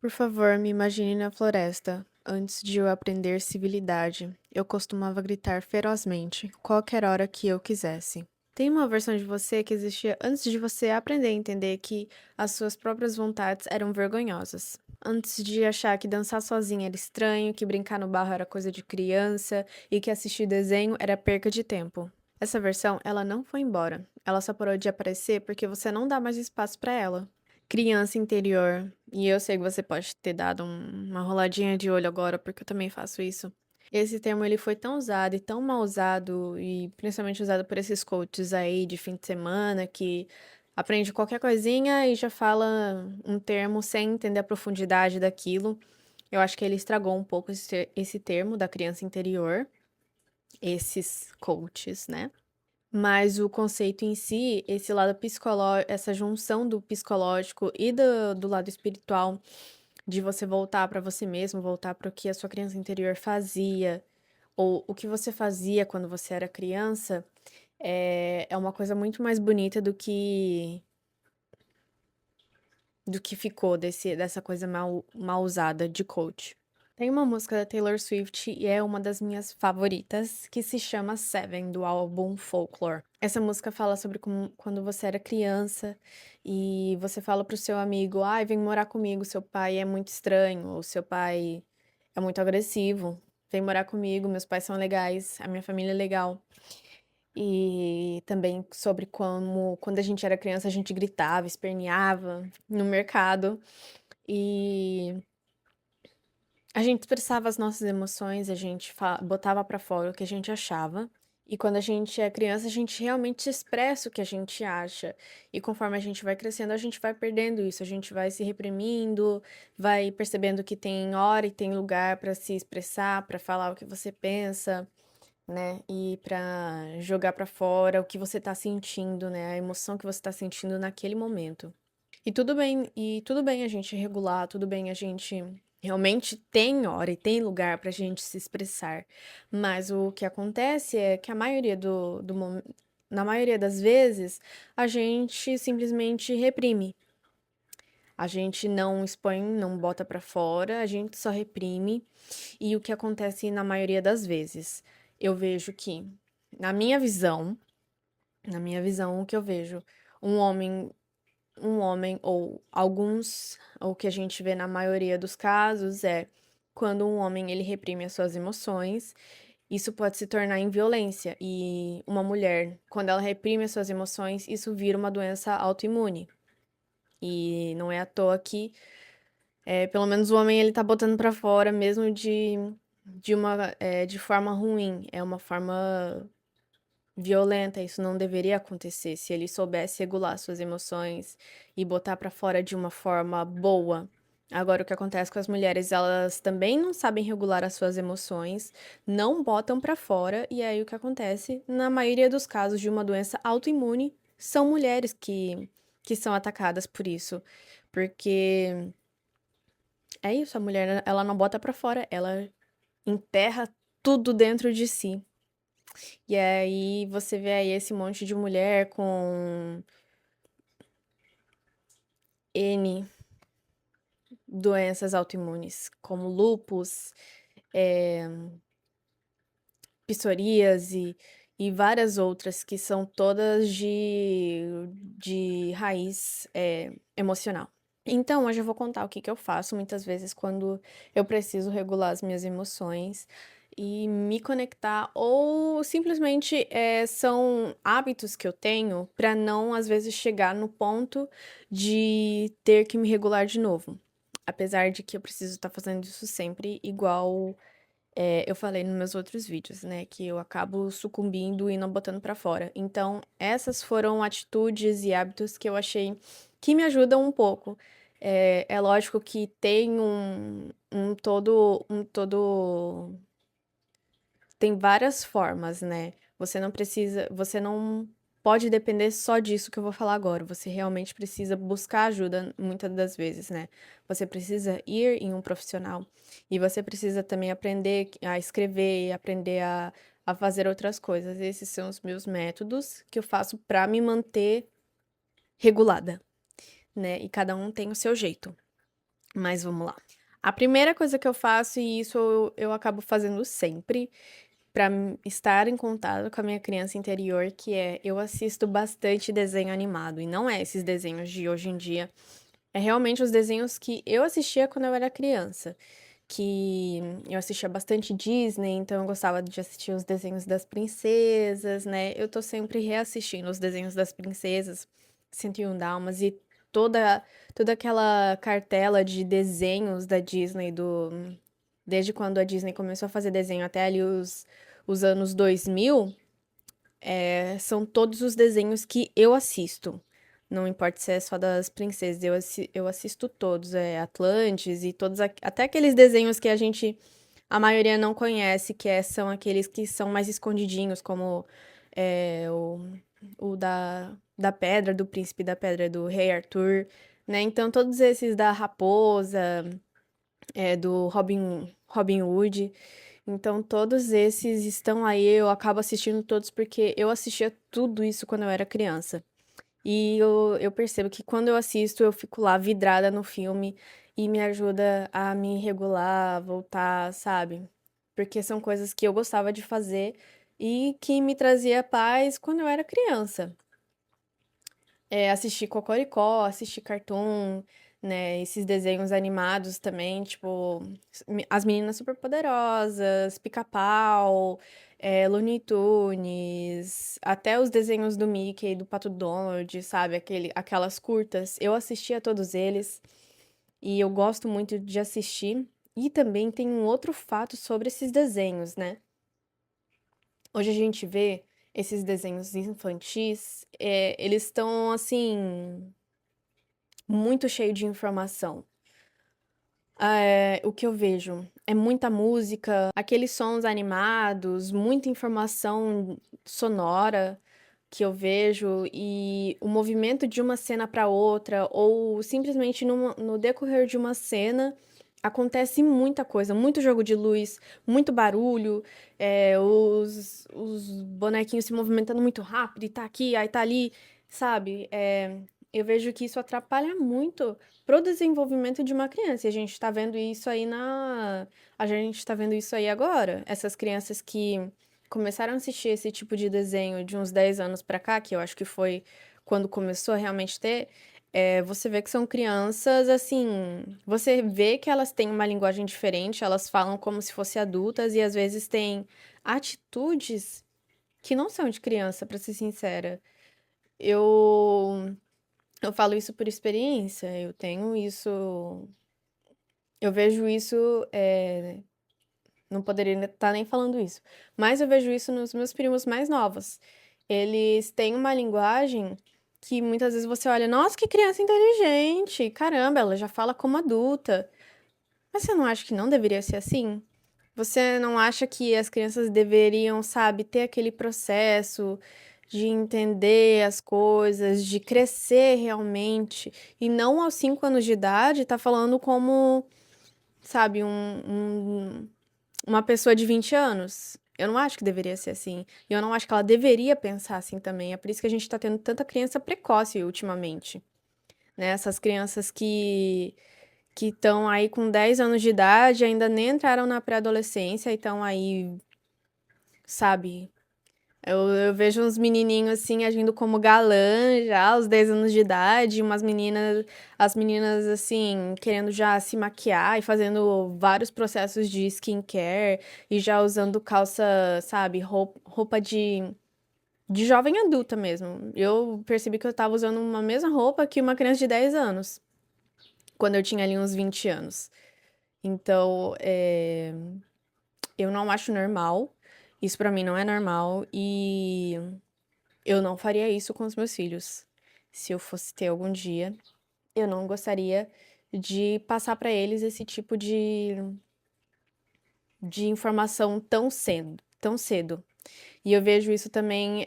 Por favor, me imagine na floresta. Antes de eu aprender civilidade, eu costumava gritar ferozmente, qualquer hora que eu quisesse. Tem uma versão de você que existia antes de você aprender a entender que as suas próprias vontades eram vergonhosas. Antes de achar que dançar sozinha era estranho, que brincar no barro era coisa de criança e que assistir desenho era perca de tempo. Essa versão, ela não foi embora. Ela só parou de aparecer porque você não dá mais espaço pra ela. Criança interior. E eu sei que você pode ter dado uma roladinha de olho agora, porque eu também faço isso. Esse termo ele foi tão usado e tão mal usado, e principalmente usado por esses coaches aí de fim de semana que aprende qualquer coisinha e já fala um termo sem entender a profundidade daquilo. Eu acho que ele estragou um pouco esse termo da criança interior, esses coaches, né? Mas o conceito em si, esse lado psicológico, essa junção do psicológico e do lado espiritual, de você voltar para você mesmo, voltar para o que a sua criança interior fazia, ou o que você fazia quando você era criança, é uma coisa muito mais bonita do que ficou dessa coisa mal usada de coach. Tem uma música da Taylor Swift e é uma das minhas favoritas, que se chama Seven, do álbum Folklore. Essa música fala sobre como, quando você era criança e você fala pro seu amigo: ai, vem morar comigo, seu pai é muito estranho, ou seu pai é muito agressivo. Vem morar comigo, meus pais são legais, a minha família é legal. E também sobre como, quando a gente era criança, a gente gritava, esperneava no mercado. E a gente expressava as nossas emoções, a gente botava pra fora o que a gente achava. E quando a gente é criança, a gente realmente expressa o que a gente acha. E conforme a gente vai crescendo, a gente vai perdendo isso, a gente vai se reprimindo, vai percebendo que tem hora e tem lugar pra se expressar, pra falar o que você pensa, né? E pra jogar pra fora o que você tá sentindo, né? A emoção que você tá sentindo naquele momento. E tudo bem a gente regular, tudo bem a gente realmente tem hora e tem lugar pra gente se expressar. Mas o que acontece é que a maioria na maioria das vezes, a gente simplesmente reprime. A gente não expõe, não bota pra fora, a gente só reprime. E o que acontece na maioria das vezes? Eu vejo que, na minha visão, o que eu vejo, um homem ou alguns, ou o que a gente vê na maioria dos casos é quando um homem ele reprime as suas emoções, isso pode se tornar em violência. E uma mulher, quando ela reprime as suas emoções, isso vira uma doença autoimune. E não é à toa que, pelo menos o homem ele tá botando pra fora mesmo de forma ruim. É uma forma violenta, isso não deveria acontecer. Se ele soubesse regular suas emoções e botar pra fora de uma forma boa. Agora, o que acontece com as mulheres, elas também não sabem regular as suas emoções, não botam pra fora, e aí o que acontece? Na maioria dos casos de uma doença autoimune, são mulheres que são atacadas por isso. Porque é isso, a mulher, ela não bota pra fora, ela enterra tudo dentro de si. E aí você vê aí esse monte de mulher com N doenças autoimunes, como lúpus, eh, psoríase e várias outras que são todas de raiz, emocional. Então, hoje eu vou contar o que que eu faço muitas vezes quando eu preciso regular as minhas emoções e me conectar, ou simplesmente são hábitos que eu tenho para não, às vezes, chegar no ponto de ter que me regular de novo. Apesar de que eu preciso estar fazendo isso sempre, igual eu falei nos meus outros vídeos, né? Que eu acabo sucumbindo e não botando pra fora. Então, essas foram atitudes e hábitos que eu achei que me ajudam um pouco. É lógico que tem tem várias formas, né? Você não pode depender só disso que eu vou falar agora. Você realmente precisa buscar ajuda muitas das vezes, né? Você precisa ir em um profissional e você precisa também aprender a escrever, aprender a fazer outras coisas. Esses são os meus métodos que eu faço para me manter regulada, né? E cada um tem o seu jeito. Mas vamos lá. A primeira coisa que eu faço, e isso eu acabo fazendo sempre, pra estar em contato com a minha criança interior, que é eu assisto bastante desenho animado. E não é esses desenhos de hoje em dia, é realmente os desenhos que eu assistia quando eu era criança. Que eu assistia bastante Disney, então eu gostava de assistir os desenhos das princesas, né? Eu tô sempre reassistindo os desenhos das princesas, 101 Dalmas e toda toda aquela cartela de desenhos da Disney desde quando a Disney começou a fazer desenho até ali os anos 2000, são todos os desenhos que eu assisto. Não importa se é só das princesas, eu assisto todos, Atlantis e todos, até aqueles desenhos que a maioria não conhece, são aqueles que são mais escondidinhos, como é, o, o da Pedra, do Príncipe da Pedra, do Rei Arthur, né? Então, todos esses da Raposa, do Robin Hood. Então, todos esses estão aí, eu acabo assistindo todos porque eu assistia tudo isso quando eu era criança. E eu percebo que quando eu assisto, eu fico lá vidrada no filme e me ajuda a me regular, voltar, sabe? Porque são coisas que eu gostava de fazer e que me trazia paz quando eu era criança. Assistir Cocoricó, assistir Cartoon, né? Esses desenhos animados também, tipo, As Meninas Superpoderosas, Pica-Pau, Looney Tunes, até os desenhos do Mickey, do Pato Donald, sabe? Aquelas curtas. Eu assistia a todos eles e eu gosto muito de assistir. E também tem um outro fato sobre esses desenhos, né? Hoje a gente vê esses desenhos infantis, eles estão assim muito cheio de informação. O que eu vejo é muita música, aqueles sons animados, muita informação sonora que eu vejo e o movimento de uma cena para outra, ou simplesmente no decorrer de uma cena, acontece muita coisa, muito jogo de luz, muito barulho, os bonequinhos se movimentando muito rápido, e tá aqui, aí tá ali, sabe? Eu vejo que isso atrapalha muito pro desenvolvimento de uma criança. E a gente tá vendo isso aí agora. Essas crianças que começaram a assistir esse tipo de desenho de uns 10 anos pra cá, que eu acho que foi quando começou a realmente ter, você vê que são crianças, assim, você vê que elas têm uma linguagem diferente, elas falam como se fossem adultas e às vezes têm atitudes que não são de criança, pra ser sincera. Eu eu falo isso por experiência, eu vejo isso, não poderia estar nem falando isso, mas eu vejo isso nos meus primos mais novos. Eles têm uma linguagem que muitas vezes você olha, nossa, que criança inteligente, caramba, ela já fala como adulta. Mas você não acha que não deveria ser assim? Você não acha que as crianças deveriam, sabe, ter aquele processo de entender as coisas, de crescer realmente, e não aos 5 anos de idade tá falando como, sabe, uma pessoa de 20 anos? Eu não acho que deveria ser assim. E eu não acho que ela deveria pensar assim também. É por isso que a gente tá tendo tanta criança precoce ultimamente, né? Essas crianças que estão aí com 10 anos de idade, ainda nem entraram na pré-adolescência e estão aí, sabe? Eu vejo uns menininhos assim agindo como galã já aos 10 anos de idade, as meninas assim, querendo já se maquiar e fazendo vários processos de skincare e já usando calça, sabe, roupa de jovem adulta mesmo. Eu percebi que eu tava usando uma mesma roupa que uma criança de 10 anos, quando eu tinha ali uns 20 anos. Então, eu não acho normal. Isso pra mim não é normal e eu não faria isso com os meus filhos. Se eu fosse ter algum dia, eu não gostaria de passar pra eles esse tipo de informação tão cedo, tão cedo. E eu vejo isso também,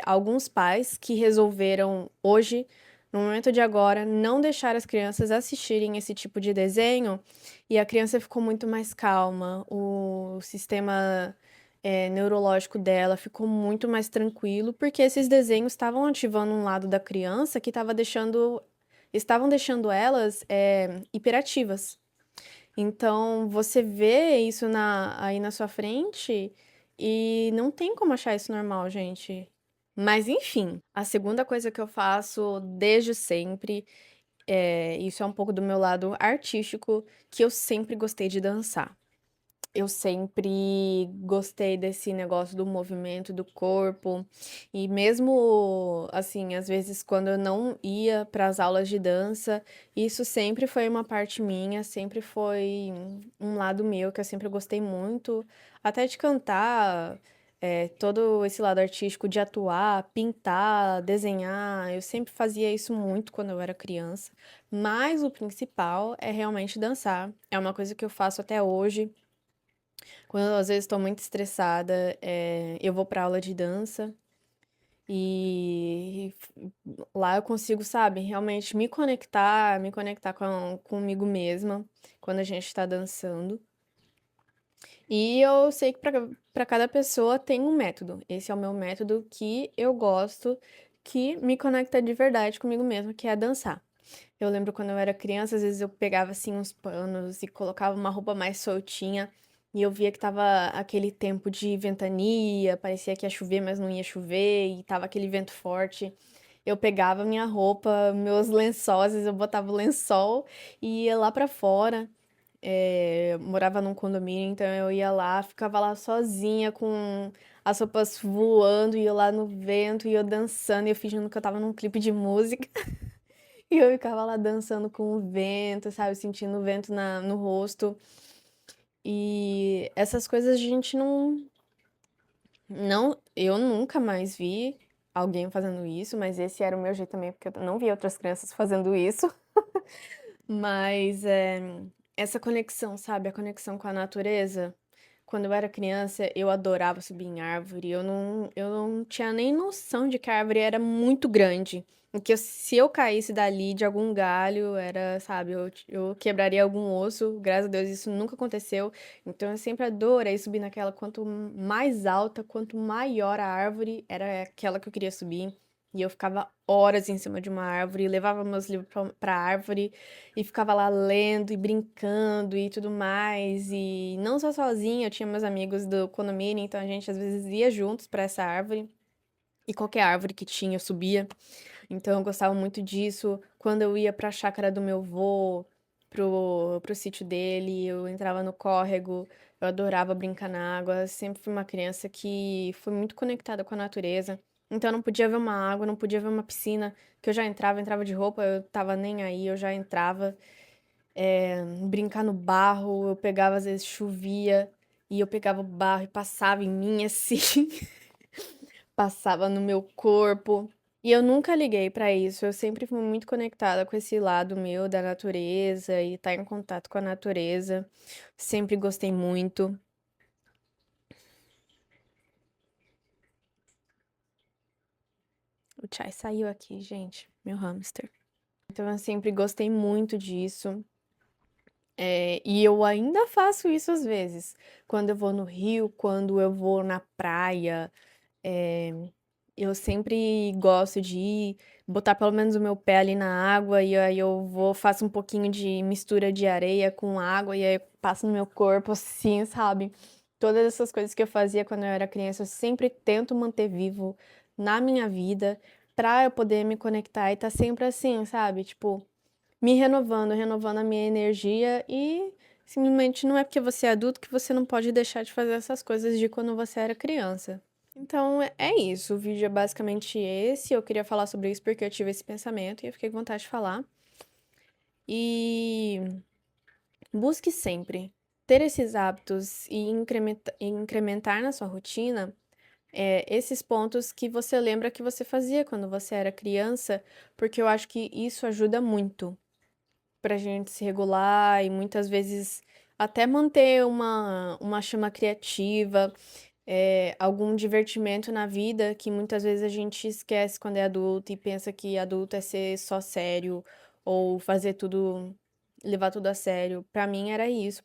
alguns pais que resolveram hoje, no momento de agora, não deixar as crianças assistirem esse tipo de desenho, e a criança ficou muito mais calma, o sistema, neurológico dela ficou muito mais tranquilo, porque esses desenhos estavam ativando um lado da criança que estava deixando estavam deixando elas hiperativas. Então, você vê isso aí na sua frente e não tem como achar isso normal, gente. Mas, enfim, a segunda coisa que eu faço desde sempre, isso é um pouco do meu lado artístico, que eu sempre gostei de dançar. Eu sempre gostei desse negócio do movimento do corpo. E mesmo assim, às vezes quando eu não ia para as aulas de dança, isso sempre foi uma parte minha, sempre foi um lado meu que eu sempre gostei muito, até de cantar, todo esse lado artístico de atuar, pintar, desenhar. Eu sempre fazia isso muito quando eu era criança, mas o principal é realmente dançar. É uma coisa que eu faço até hoje. Quando eu, às vezes estou muito estressada, eu vou pra aula de dança e lá eu consigo, sabe, realmente me conectar comigo mesma quando a gente tá dançando. E eu sei que para cada pessoa tem um método. Esse é o meu método que eu gosto, que me conecta de verdade comigo mesma, que é dançar. Eu lembro quando eu era criança, às vezes eu pegava assim uns panos e colocava uma roupa mais soltinha e eu via que tava aquele tempo de ventania, parecia que ia chover, mas não ia chover e tava aquele vento forte. Eu pegava minha roupa, meus lençóis, às vezes eu botava o lençol e ia lá pra fora. Morava num condomínio, então eu ia lá, ficava lá sozinha com as roupas voando, ia lá no vento e eu dançando e eu fingindo que eu tava num clipe de música. E eu ficava lá dançando com o vento, sabe? Sentindo o vento no rosto. E essas coisas a gente não. Eu nunca mais vi alguém fazendo isso, mas esse era o meu jeito também, porque eu não via outras crianças fazendo isso. Mas essa conexão, sabe? A conexão com a natureza. Quando eu era criança, eu adorava subir em árvore. Eu não tinha nem noção de que a árvore era muito grande. E que se eu caísse dali de algum galho, era, sabe, eu quebraria algum osso. Graças a Deus isso nunca aconteceu. Então eu sempre adorei subir naquela. Quanto mais alta, quanto maior a árvore, era aquela que eu queria subir. E eu ficava horas em cima de uma árvore, levava meus livros pra árvore e ficava lá lendo e brincando e tudo mais. E não só sozinha, eu tinha meus amigos do condomínio, então a gente às vezes ia juntos pra essa árvore. E qualquer árvore que tinha, eu subia. Então eu gostava muito disso. Quando eu ia pra chácara do meu avô, pro sítio dele, eu entrava no córrego, eu adorava brincar na água. Sempre fui uma criança que foi muito conectada com a natureza. Então eu não podia ver uma água, não podia ver uma piscina, que eu já entrava de roupa, eu tava nem aí, eu já entrava. Brincar no barro, eu pegava, às vezes chovia, e eu pegava o barro e passava em mim assim. Passava no meu corpo. E eu nunca liguei pra isso. Eu sempre fui muito conectada com esse lado meu da natureza e estar em contato com a natureza. Sempre gostei muito. O Chai saiu aqui, gente, meu hamster. Então eu sempre gostei muito disso. E eu ainda faço isso às vezes. Quando eu vou no rio, quando eu vou na praia. É, eu sempre gosto de ir, botar pelo menos o meu pé ali na água e aí eu vou, faço um pouquinho de mistura de areia com água e aí eu passo no meu corpo assim, sabe? Todas essas coisas que eu fazia quando eu era criança, eu sempre tento manter vivo na minha vida pra eu poder me conectar e tá sempre assim, sabe? Tipo, me renovando, renovando a minha energia e simplesmente não é porque você é adulto que você não pode deixar de fazer essas coisas de quando você era criança. Então é isso, o vídeo é basicamente esse. Eu queria falar sobre isso porque eu tive esse pensamento e eu fiquei com vontade de falar. E busque sempre ter esses hábitos e incrementar na sua rotina esses pontos que você lembra que você fazia quando você era criança, porque eu acho que isso ajuda muito pra gente se regular e muitas vezes até manter uma chama criativa, algum divertimento na vida que muitas vezes a gente esquece quando é adulto e pensa que adulto é ser só sério ou fazer tudo, levar tudo a sério. Pra mim era isso,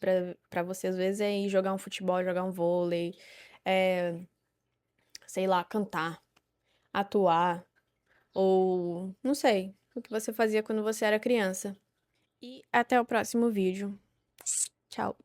pra você às vezes é ir jogar um futebol, jogar um vôlei, é, sei lá, cantar, atuar ou não sei. o que você fazia quando você era criança. E até o próximo vídeo. Tchau.